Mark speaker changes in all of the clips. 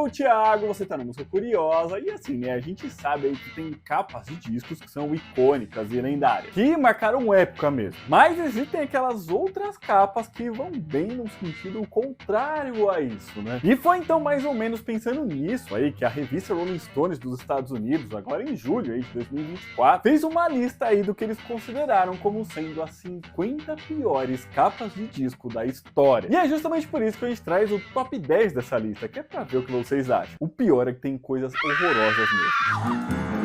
Speaker 1: sou o Thiago, você tá no Música Curiosa, e assim, né, a gente sabe aí que tem capas de discos que são icônicas e lendárias, que marcaram época mesmo. Mas existem aquelas outras capas que vão bem no sentido contrário a isso, né? E foi então mais ou menos pensando nisso aí que a revista Rolling Stones dos Estados Unidos, agora em julho aí de 2024, fez uma lista aí do que eles consideraram como sendo as 50 piores capas de disco da história. E é justamente por isso que a gente traz o top 10 dessa lista, que é pra ver o que vocês acham. O pior é que tem coisas horrorosas mesmo.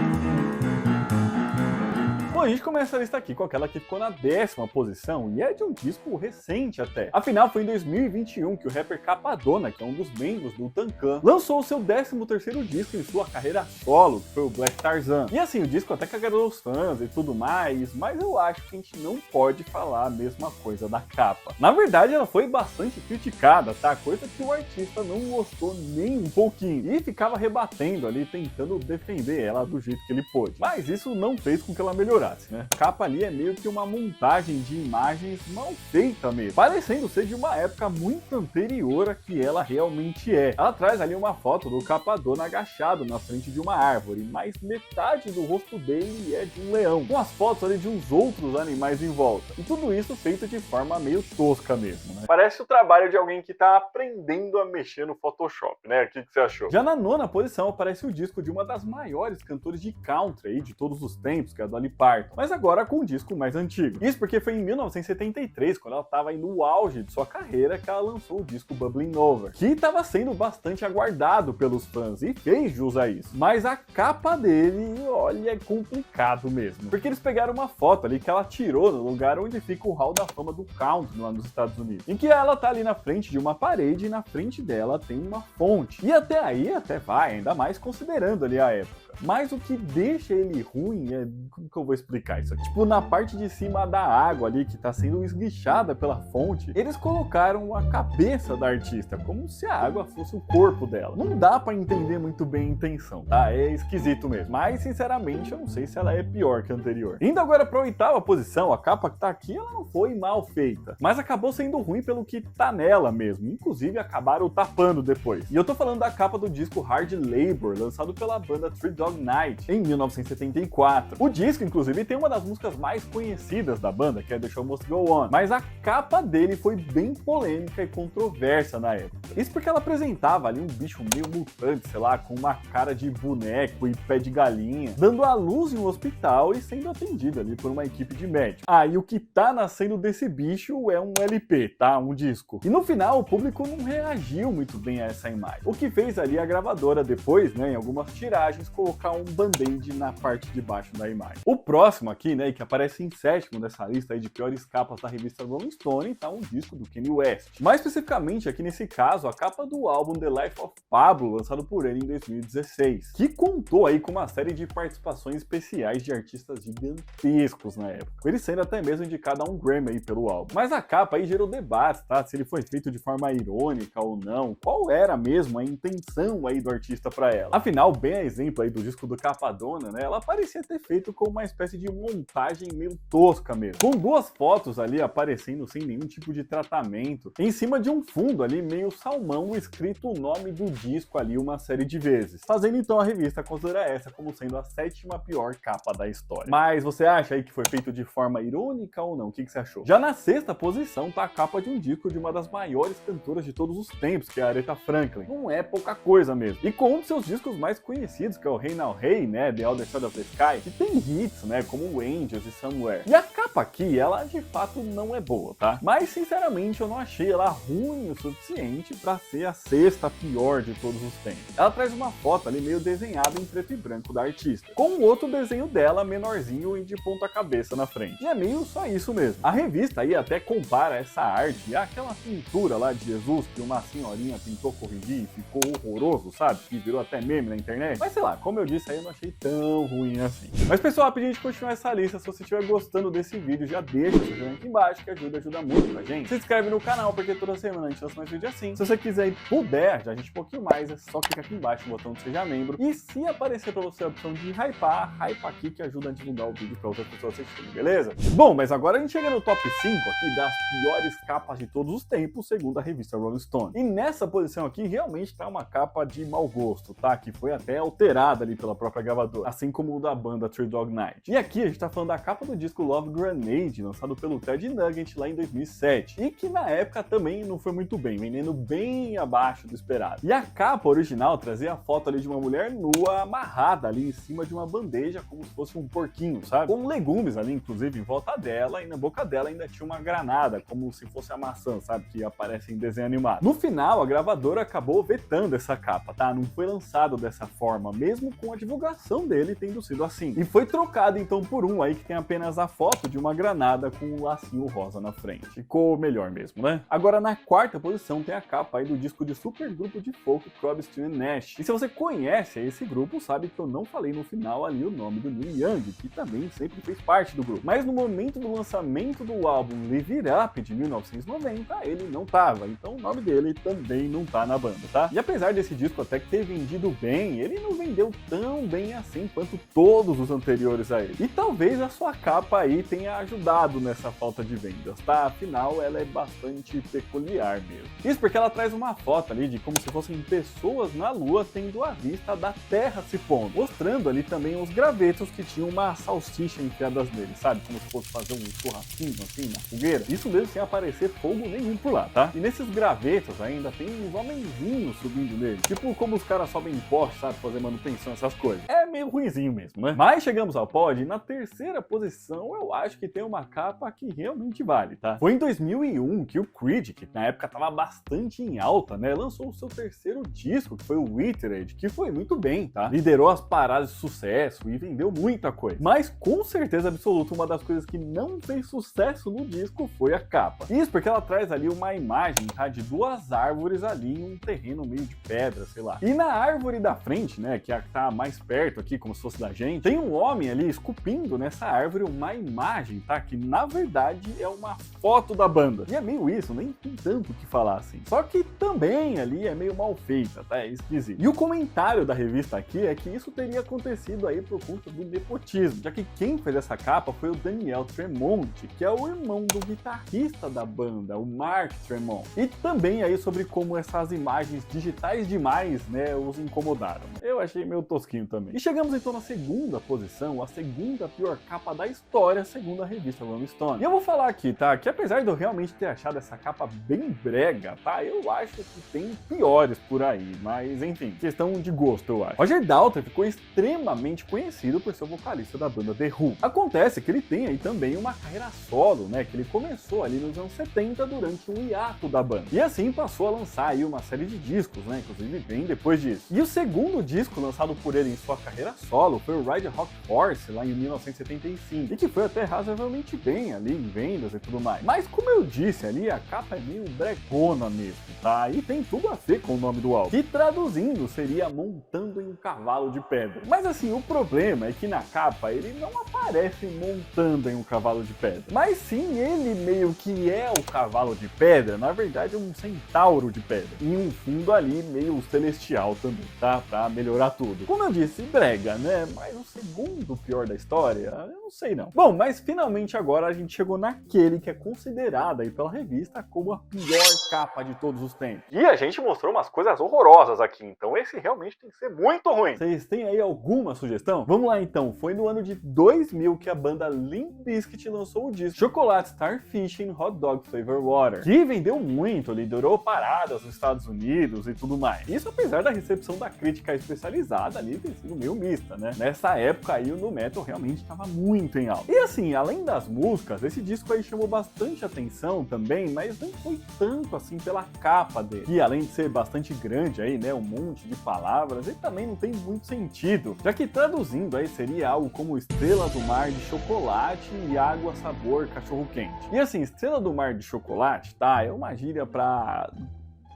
Speaker 1: Bom, a gente começa a lista aqui com aquela que ficou na 10ª posição, e é de um disco recente até. Afinal, foi em 2021 que o rapper Cappadonna, que é um dos membros do Tankan, lançou o seu 13º disco em sua carreira solo, que foi o Black Tarzan. E assim, o disco até que agradou os fãs e tudo mais, mas eu acho que a gente não pode falar a mesma coisa da capa. Na verdade, ela foi bastante criticada, tá? Coisa que o artista não gostou nem um pouquinho, e ficava rebatendo ali, tentando defender ela do jeito que ele pôde. Mas isso não fez com que ela melhorasse. Né? A capa ali é meio que uma montagem de imagens mal feita mesmo, parecendo ser de uma época muito anterior a que ela realmente é. Ela traz ali uma foto do Cappadonna agachado na frente de uma árvore, mas metade do rosto dele é de um leão, com as fotos ali de uns outros animais em volta. E tudo isso feito de forma meio tosca mesmo, né? Parece o trabalho de alguém que tá aprendendo a mexer no Photoshop, né? O que você achou? Já na 9ª posição aparece o disco de uma das maiores cantores de country aí de todos os tempos, que é a Dolly Parton, mas agora com um disco mais antigo. Isso porque foi em 1973, quando ela estava no auge de sua carreira, que ela lançou o disco Bubbling Over, que estava sendo bastante aguardado pelos fãs e fez jus a isso. Mas a capa dele, olha, é complicado mesmo, porque eles pegaram uma foto ali que ela tirou no lugar onde fica o Hall da Fama do Country lá nos Estados Unidos, em que ela tá ali na frente de uma parede e na frente dela tem uma fonte. E até aí até vai, ainda mais considerando ali a época. Mas o que deixa ele ruim é... como que eu vou explicar isso aqui? Tipo, na parte de cima da água ali, que tá sendo esguichada pela fonte, eles colocaram a cabeça da artista, como se a água fosse o corpo dela. Não dá pra entender muito bem a intenção, tá? É esquisito mesmo. Mas, sinceramente, eu não sei se ela é pior que a anterior. Indo agora pra 8ª posição, a capa que tá aqui, ela não foi mal feita, mas acabou sendo ruim pelo que tá nela mesmo. Inclusive, acabaram tapando depois. E eu tô falando da capa do disco Hard Labor, lançado pela banda Three Dog Night, em 1974. O disco, inclusive, tem uma das músicas mais conhecidas da banda, que é The Show Must Go On, mas a capa dele foi bem polêmica e controversa na época. Isso porque ela apresentava ali um bicho meio mutante, sei lá, com uma cara de boneco e pé de galinha, dando à luz em um hospital e sendo atendido ali por uma equipe de médicos. Ah, e o que tá nascendo desse bicho é um LP, tá? Um disco. E no final, o público não reagiu muito bem a essa imagem, o que fez ali a gravadora depois, né, em algumas tiragens, colocar um band-aid na parte de baixo da imagem. O próximo aqui, né, que aparece em 7º dessa lista aí de piores capas da revista Rolling Stone, tá um disco do Kanye West. Mais especificamente, aqui nesse caso, a capa do álbum The Life of Pablo, lançado por ele em 2016, que contou aí com uma série de participações especiais de artistas gigantescos na época, ele sendo até mesmo indicado a um Grammy aí pelo álbum. Mas a capa aí gerou debates, tá? Se ele foi feito de forma irônica ou não, qual era mesmo a intenção aí do artista para ela. Afinal, bem a exemplo aí do disco do Cappadonna, né, ela parecia ter feito com uma espécie de montagem meio tosca mesmo, com duas fotos ali aparecendo sem nenhum tipo de tratamento, em cima de um fundo ali meio salmão, escrito o nome do disco ali uma série de vezes, fazendo então a revista considerar essa como sendo a 7ª pior capa da história. Mas você acha aí que foi feito de forma irônica ou não? O que você achou? Já na 6ª posição tá a capa de um disco de uma das maiores cantoras de todos os tempos, que é a Aretha Franklin. Não é pouca coisa mesmo. E com um dos seus discos mais conhecidos, que é o Hey Now Hey, né, The Other Side of the Sky, que tem hits, né, como Angels e Somewhere. E a capa aqui, ela de fato não é boa, tá? Mas, sinceramente, eu não achei ela ruim o suficiente pra ser a 6ª pior de todos os tempos. Ela traz uma foto ali meio desenhada em preto e branco da artista, com um outro desenho dela menorzinho e de ponta cabeça na frente. E é meio só isso mesmo. A revista aí até compara essa arte àquela pintura lá de Jesus que uma senhorinha tentou corrigir e ficou horroroso, sabe? Que virou até meme na internet. Mas sei lá, como eu disse aí, eu não achei tão ruim assim. Mas pessoal, rapidinho, a gente continua continuar essa lista, se você estiver gostando desse vídeo, já deixa o seu joinha aqui embaixo, que ajuda muito pra gente. Se inscreve no canal, porque toda semana a gente lança mais vídeo assim. Se você quiser e puder ajudar a gente um pouquinho mais, é só clicar aqui embaixo no botão de Seja Membro. E se aparecer pra você a opção de hypa aqui, que ajuda a divulgar o vídeo pra outras pessoas assistirem, beleza? Bom, mas agora a gente chega no top 5 aqui das piores capas de todos os tempos, segundo a revista Rolling Stone. E nessa posição aqui, realmente tá uma capa de mau gosto, tá? Que foi até alterada ali pela própria gravadora, assim como o da banda Three Dog Night. E aqui a gente tá falando da capa do disco Love Grenade, lançado pelo Ted Nugent lá em 2007, e que na época também não foi muito bem, vendendo bem abaixo do esperado. E a capa original trazia a foto ali de uma mulher nua amarrada ali em cima de uma bandeja, como se fosse um porquinho, sabe? Com legumes ali, inclusive, em volta dela, e na boca dela ainda tinha uma granada, como se fosse a maçã, sabe? Que aparece em desenho animado. No final, a gravadora acabou vetando essa capa, tá? Não foi lançado dessa forma, mesmo com a divulgação dele tendo sido assim. E foi trocado então por um aí que tem apenas a foto de uma granada com um lacinho rosa na frente. Ficou melhor mesmo, né? Agora na quarta posição tem a capa aí do disco de super grupo de folk Crosby, Stills Nash. E se você conhece esse grupo, sabe que eu não falei no final ali o nome do Neil Young, que também sempre fez parte do grupo. Mas no momento do lançamento do álbum Live It Up de 1990, ele não tava. Então o nome dele também não tá na banda, tá? E apesar desse disco até que ter vendido bem, ele não vendeu tão bem assim quanto todos os anteriores a ele. E talvez a sua capa aí tenha ajudado nessa falta de vendas, tá? Afinal, ela é bastante peculiar mesmo. Isso porque ela traz uma foto ali de como se fossem pessoas na lua tendo a vista da Terra se pondo, mostrando ali também os gravetos que tinham uma salsicha enfiadas nele, sabe? Como se fosse fazer um churrasquinho assim na fogueira. Isso mesmo sem aparecer fogo nenhum por lá, tá? E nesses gravetos ainda tem uns homenzinhos subindo nele, tipo como os caras sobem em poste, sabe? Fazer manutenção, essas coisas. É meio ruinzinho mesmo, né? Mas chegamos ao pódio e na terceira posição eu acho que tem uma capa que realmente vale, tá? Foi em 2001 que o Creed, que na época tava bastante em alta, né? Lançou o seu terceiro disco, que foi o Withered, que foi muito bem, tá? Liderou as paradas de sucesso e vendeu muita coisa. Mas com certeza absoluta, uma das coisas que não fez sucesso no disco foi a capa. Isso porque ela traz ali uma imagem, tá? De duas árvores ali em um terreno meio de pedra, sei lá. E na árvore da frente, né? Que é a que tá mais perto aqui, como se fosse da gente, tem um homem ali esculpindo nessa árvore uma imagem, tá? Que na verdade é uma foto da banda. E é meio isso, nem tem tanto o que falar assim. Só que também ali é meio mal feita, tá? É esquisito. E o comentário da revista aqui é que isso teria acontecido aí por conta do nepotismo, já que quem fez essa capa foi o Daniel Tremonti, que é o irmão do guitarrista da banda, o Mark Tremont. E também aí sobre como essas imagens digitais demais, né, os incomodaram. Eu achei meio tosquinho também. E chegamos então na segunda posição, a segunda pior capa da história, segundo a revista Rolling Stone. E eu vou falar aqui, tá, que apesar de eu realmente ter achado essa capa bem brega, tá, eu acho que tem piores por aí, mas enfim, questão de gosto, eu acho. Roger Daltrey ficou extremamente conhecido por ser o vocalista da banda The Who. Acontece que ele tem aí também uma carreira solo, né, que ele começou ali nos anos 70 durante um hiato da banda. E assim passou a lançar aí uma série de discos, né, inclusive bem depois disso. E o segundo disco lançado por ele em sua carreira solo foi o Ride a Rock Horse, lá em 1975, e que foi até razoavelmente bem ali em vendas e tudo mais. Mas como eu disse ali, a capa é meio bregona mesmo, tá? E tem tudo a ver com o nome do álbum, que traduzindo seria Montando em um Cavalo de Pedra. Mas assim, o problema é que na capa ele não aparece montando em um cavalo de pedra, mas sim ele meio que é o cavalo de pedra, na verdade é um centauro de pedra, e um fundo ali meio celestial também, tá? Pra melhorar tudo. Como eu disse, brega, né? Mas o segundo pior da história, eu não sei não. Bom, mas finalmente agora a gente chegou naquele que é considerado aí pela revista como a pior capa de todos os tempos. E a gente mostrou umas coisas horrorosas aqui, então esse realmente tem que ser muito ruim. Vocês têm aí alguma sugestão? Vamos lá então, foi no ano de 2000 que a banda Limp Bizkit lançou o disco Chocolate Starfish in Hot Dog Flavor Water, que vendeu muito, liderou paradas nos Estados Unidos e tudo mais. Isso apesar da recepção da crítica especializada ali ter sido meio mista, né? Nessa época aí o nu metal realmente estava muito em alta. E assim, além das músicas, esse disco aí chamou bastante atenção também, mas não foi tanto assim pela capa dele, que além de ser bastante grande aí, né, um monte de palavras, ele também não tem muito sentido, já que traduzindo aí seria algo como Estrela do Mar de Chocolate e Água Sabor Cachorro Quente. E assim, Estrela do Mar de Chocolate, tá, é uma gíria pra...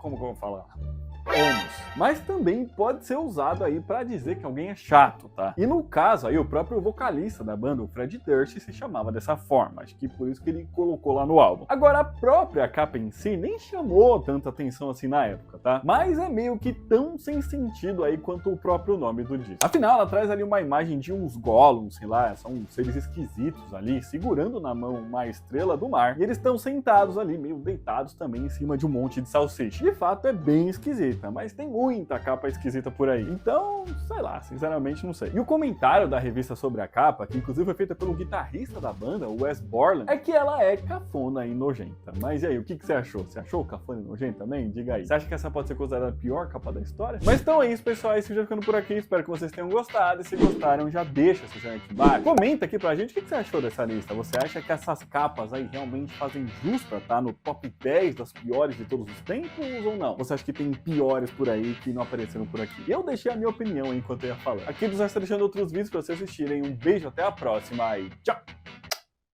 Speaker 1: como que eu vou falar? anos. Mas também pode ser usado aí pra dizer que alguém é chato, tá? E no caso aí, o próprio vocalista da banda, o Fred Durst, se chamava dessa forma. Acho que por isso que ele colocou lá no álbum. Agora, a própria capa em si nem chamou tanta atenção assim na época, tá? Mas é meio que tão sem sentido aí quanto o próprio nome do disco. Afinal, ela traz ali uma imagem de uns golems, sei lá, são seres esquisitos ali, segurando na mão uma estrela do mar. E eles estão sentados ali, meio deitados também em cima de um monte de salsicha. De fato, é bem esquisita, mas tem muita capa esquisita por aí. Então, sei lá, sinceramente não sei. E o comentário da revista sobre a capa, que inclusive foi feita pelo guitarrista da banda, o Wes Borland, é que ela é cafona e nojenta. Mas e aí, o que você achou? Você achou cafona e nojenta também? Diga aí. Você acha que essa pode ser considerada a pior capa da história? Mas então é isso, pessoal. Esse vídeo vai ficando por aqui. Espero que vocês tenham gostado. E se gostaram, já deixa seu joinha aqui embaixo. Comenta aqui pra gente o que você achou dessa lista. Você acha que essas capas aí realmente fazem jus pra estar no top 10 das piores de todos os tempos ou não? Você acha que tem piores por aí que não apareceram por aqui? Eu deixei a minha opinião enquanto eu ia falando. Aqui dos Nós deixando outros vídeos pra vocês assistirem. Um beijo, até a próxima e tchau!